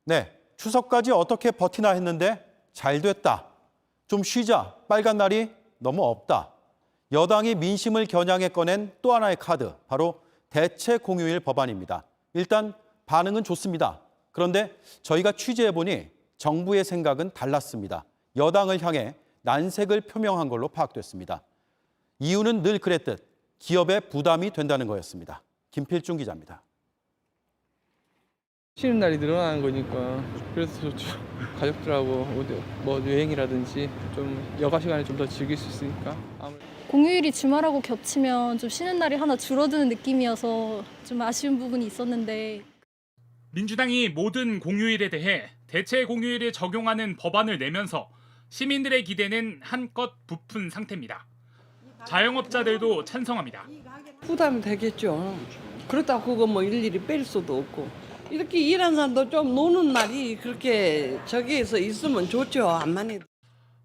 네, 추석까지 어떻게 버티나 했는데 잘 됐다. 좀 쉬자. 빨간 날이 너무 없다. 여당이 민심을 겨냥해 꺼낸 또 하나의 카드, 바로 대체 공휴일 법안입니다. 일단 반응은 좋습니다. 그런데 저희가 취재해보니 정부의 생각은 달랐습니다. 여당을 향해 난색을 표명한 걸로 파악됐습니다. 이유는 늘 그랬듯 기업에 부담이 된다는 거였습니다. 김필중 기자입니다. 쉬는 날이 늘어나는 거니까 그래서 좋죠. 가족들하고 어디 뭐 여행이라든지 좀 여가 시간에 좀 더 즐길 수 있으니까. 공휴일이 주말하고 겹치면 좀 쉬는 날이 하나 줄어드는 느낌이어서 좀 아쉬운 부분이 있었는데. 민주당이 모든 공휴일에 대해 대체 공휴일을 적용하는 법안을 내면서 시민들의 기대는 한껏 부푼 상태입니다. 자영업자들도 찬성합니다. 부담이 되겠죠. 그렇다고 그거 뭐 일일이 뺄 수도 없고. 이렇게 일하는 사람도 좀 노는 날이 그렇게 저기에서 있으면 좋죠. 암만 해도.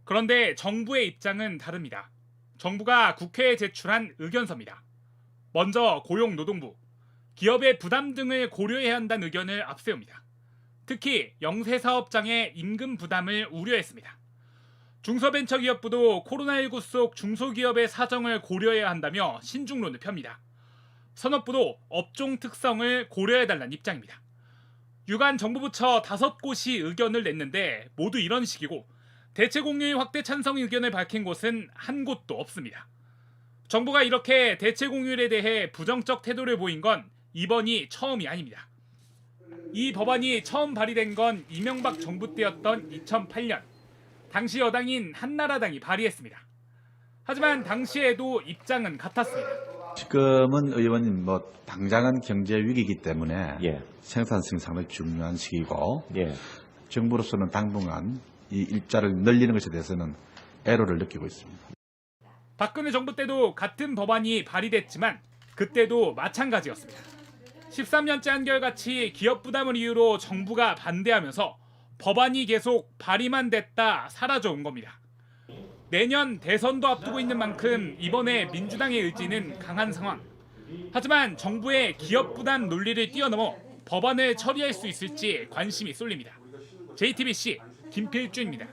그런데 정부의 입장은 다릅니다. 정부가 국회에 제출한 의견서입니다. 먼저 고용노동부, 기업의 부담 등을 고려해야 한다는 의견을 앞세웁니다. 특히 영세사업장의 임금 부담을 우려했습니다. 중소벤처기업부도 코로나19 속 중소기업의 사정을 고려해야 한다며 신중론을 펴니다. 산업부도 업종 특성을 고려해달라는 입장입니다. 유관 정부부처 5곳이 의견을 냈는데 모두 이런 식이고 대체 공휴일 확대 찬성 의견을 밝힌 곳은 한 곳도 없습니다. 정부가 이렇게 대체 공휴일에 대해 부정적 태도를 보인 건 이번이 처음이 아닙니다. 이 법안이 처음 발의된 건 이명박 정부 때였던 2008년. 당시 여당인 한나라당이 발의했습니다. 하지만 당시에도 입장은 같았습니다. 지금은 의원님 당장은 경제 위기이기 때문에 생산성이 상당히 중요한 시기고 정부로서는 당분간 이 일자를 늘리는 것에 대해서는 애로를 느끼고 있습니다. 박근혜 정부 때도 같은 법안이 발의됐지만 그때도 마찬가지였습니다. 13년째 한결같이 기업 부담을 이유로 정부가 반대하면서 법안이 계속 발의만 됐다 사라져 온 겁니다. 내년 대선도 앞두고 있는 만큼 이번에 민주당의 의지는 강한 상황. 하지만 정부의 기업 부담 논리를 뛰어넘어 법안을 처리할 수 있을지 관심이 쏠립니다. JTBC 김필주입니다.